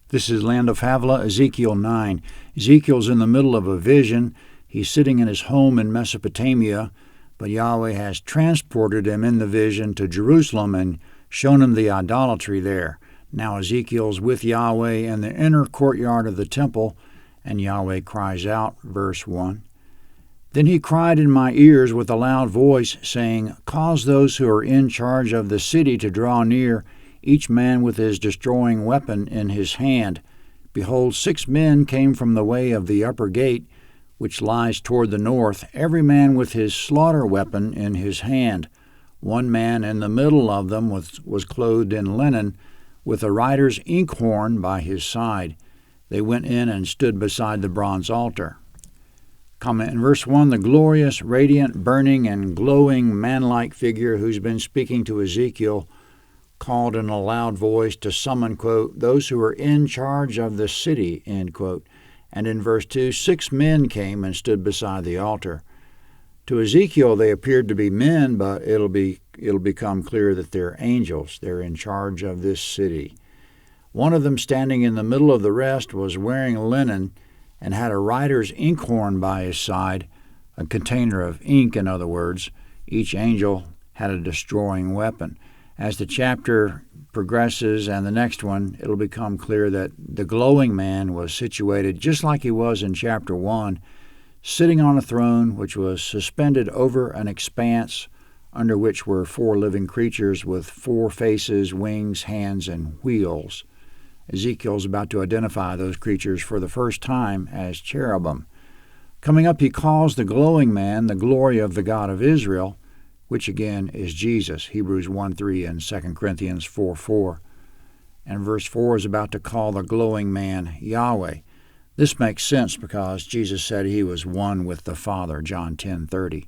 This is Land of Havilah, Ezekiel 9. Ezekiel's in the middle of a vision. He's sitting in his home in Mesopotamia, but Yahweh has transported him in the vision to Jerusalem and shown him the idolatry there. Now Ezekiel's with Yahweh in the inner courtyard of the temple, and Yahweh cries out, verse 1. Then he cried in my ears with a loud voice, saying, Cause those who are in charge of the city to draw near, each man with his destroying weapon in his hand. Behold, 6 men came from the way of the upper gate, which lies toward the north, every man with his slaughter weapon in his hand. One man in the middle of them was clothed in linen, with a writer's inkhorn by his side. They went in and stood beside the bronze altar. Comment in verse 1, the glorious, radiant, burning, and glowing man-like figure who's been speaking to Ezekiel called in a loud voice to summon, quote, those who are in charge of the city, end quote. And in verse 2, 6 men came and stood beside the altar. To Ezekiel, they appeared to be men, but it'll become clear that they're angels. They're in charge of this city. One of them, standing in the middle of the rest, was wearing linen and had a writer's inkhorn by his side, a container of ink, in other words. Each angel had a destroying weapon. As the chapter progresses and the next one, it'll become clear that the glowing man was situated just like he was in chapter 1, sitting on a throne which was suspended over an expanse under which were 4 living creatures with 4 faces, wings, hands, and wheels. Ezekiel's about to identify those creatures for the first time as cherubim. Coming up, he calls the glowing man the glory of the God of Israel, which again is Jesus, Hebrews 1:3 and 2 Corinthians 4:4. And verse 4 is about to call the glowing man Yahweh. This makes sense because Jesus said he was one with the Father, John 10:30.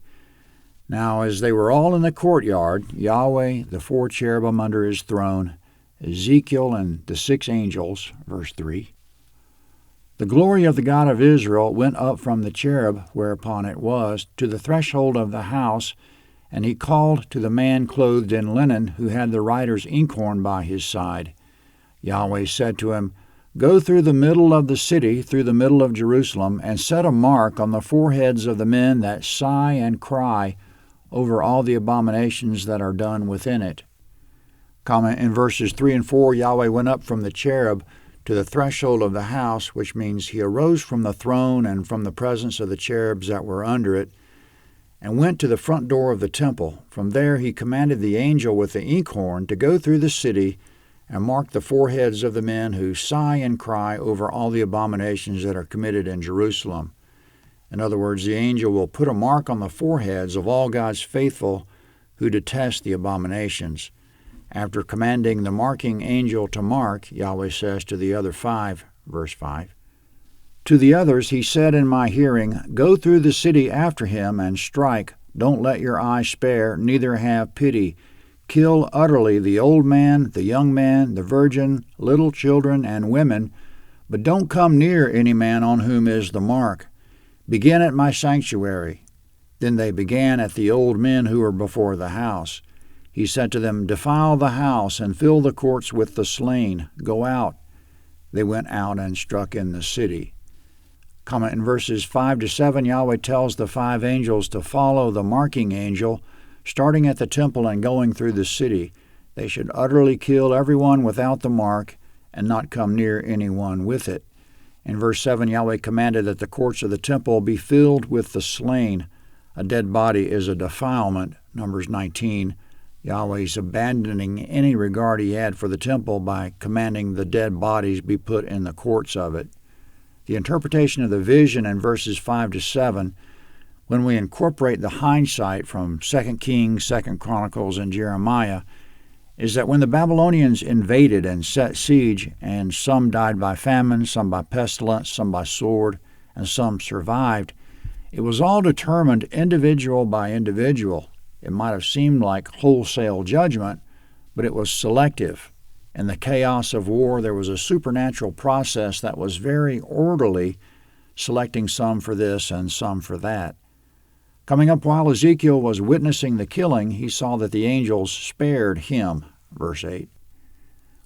Now, as they were all in the courtyard, Yahweh, the 4 cherubim under his throne, Ezekiel and the 6 angels, verse 3. The glory of the God of Israel went up from the cherub whereupon it was to the threshold of the house, and he called to the man clothed in linen, who had the writer's inkhorn by his side. Yahweh said to him, Go through the middle of the city, through the middle of Jerusalem, and set a mark on the foreheads of the men that sigh and cry over all the abominations that are done within it. Comment in verses 3 and 4, Yahweh went up from the cherub to the threshold of the house, which means he arose from the throne and from the presence of the cherubs that were under it, and went to the front door of the temple. From there he commanded the angel with the inkhorn to go through the city and mark the foreheads of the men who sigh and cry over all the abominations that are committed in Jerusalem. In other words, the angel will put a mark on the foreheads of all God's faithful who detest the abominations. After commanding the marking angel to mark, Yahweh says to the other 5, verse 5, To the others he said in my hearing, Go through the city after him and strike. Don't let your eye spare, neither have pity. Kill utterly the old man, the young man, the virgin, little children, and women, but don't come near any man on whom is the mark. Begin at my sanctuary. Then they began at the old men who were before the house. He said to them, Defile the house and fill the courts with the slain. Go out. They went out and struck in the city. Comment in verses 5 to 7, Yahweh tells the 5 angels to follow the marking angel, starting at the temple and going through the city. They should utterly kill everyone without the mark and not come near anyone with it. In verse 7, Yahweh commanded that the courts of the temple be filled with the slain. A dead body is a defilement, Numbers 19. Yahweh's abandoning any regard he had for the temple by commanding the dead bodies be put in the courts of it. The interpretation of the vision in verses 5 to 7, when we incorporate the hindsight from 2 Kings, 2 Chronicles, and Jeremiah, is that when the Babylonians invaded and set siege, and some died by famine, some by pestilence, some by sword, and some survived, it was all determined individual by individual. It might have seemed like wholesale judgment, but it was selective. In the chaos of war, there was a supernatural process that was very orderly, selecting some for this and some for that. Coming up while Ezekiel was witnessing the killing, he saw that the angels spared him, verse 8.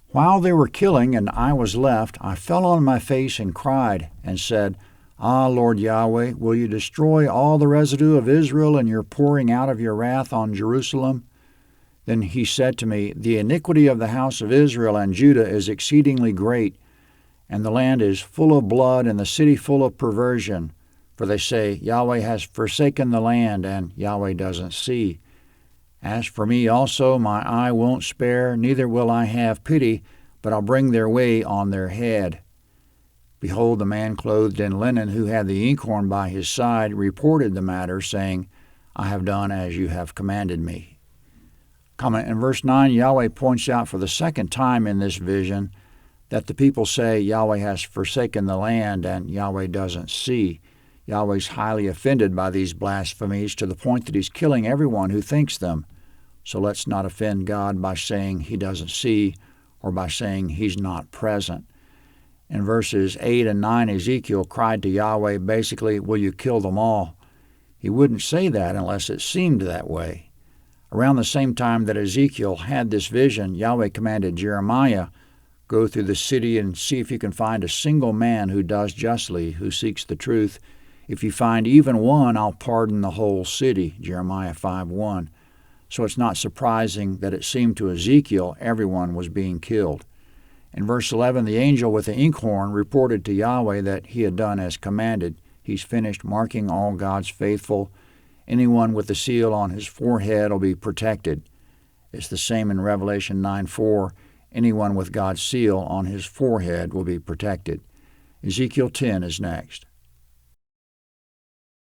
While they were killing and I was left, I fell on my face and cried and said, Ah, Lord Yahweh, will you destroy all the residue of Israel in your pouring out of your wrath on Jerusalem? Then he said to me, The iniquity of the house of Israel and Judah is exceedingly great, and the land is full of blood, and the city full of perversion. For they say, Yahweh has forsaken the land, and Yahweh doesn't see. As for me also, my eye won't spare, neither will I have pity, but I'll bring their way on their head. Behold, the man clothed in linen, who had the inkhorn by his side, reported the matter, saying, I have done as you have commanded me. Comment in verse 9, Yahweh points out for the second time in this vision that the people say Yahweh has forsaken the land and Yahweh doesn't see. Yahweh's highly offended by these blasphemies to the point that he's killing everyone who thinks them. So let's not offend God by saying he doesn't see or by saying he's not present. In verses 8 and 9, Ezekiel cried to Yahweh, basically, will you kill them all? He wouldn't say that unless it seemed that way. Around the same time that Ezekiel had this vision, Yahweh commanded Jeremiah, go through the city and see if you can find a single man who does justly, who seeks the truth. If you find even one, I'll pardon the whole city, Jeremiah 5:1. So it's not surprising that it seemed to Ezekiel everyone was being killed. In verse 11, the angel with the inkhorn reported to Yahweh that he had done as commanded. He's finished marking all God's faithful. Anyone with the seal on his forehead will be protected. It's the same in Revelation 9:4. Anyone with God's seal on his forehead will be protected. Ezekiel 10 is next.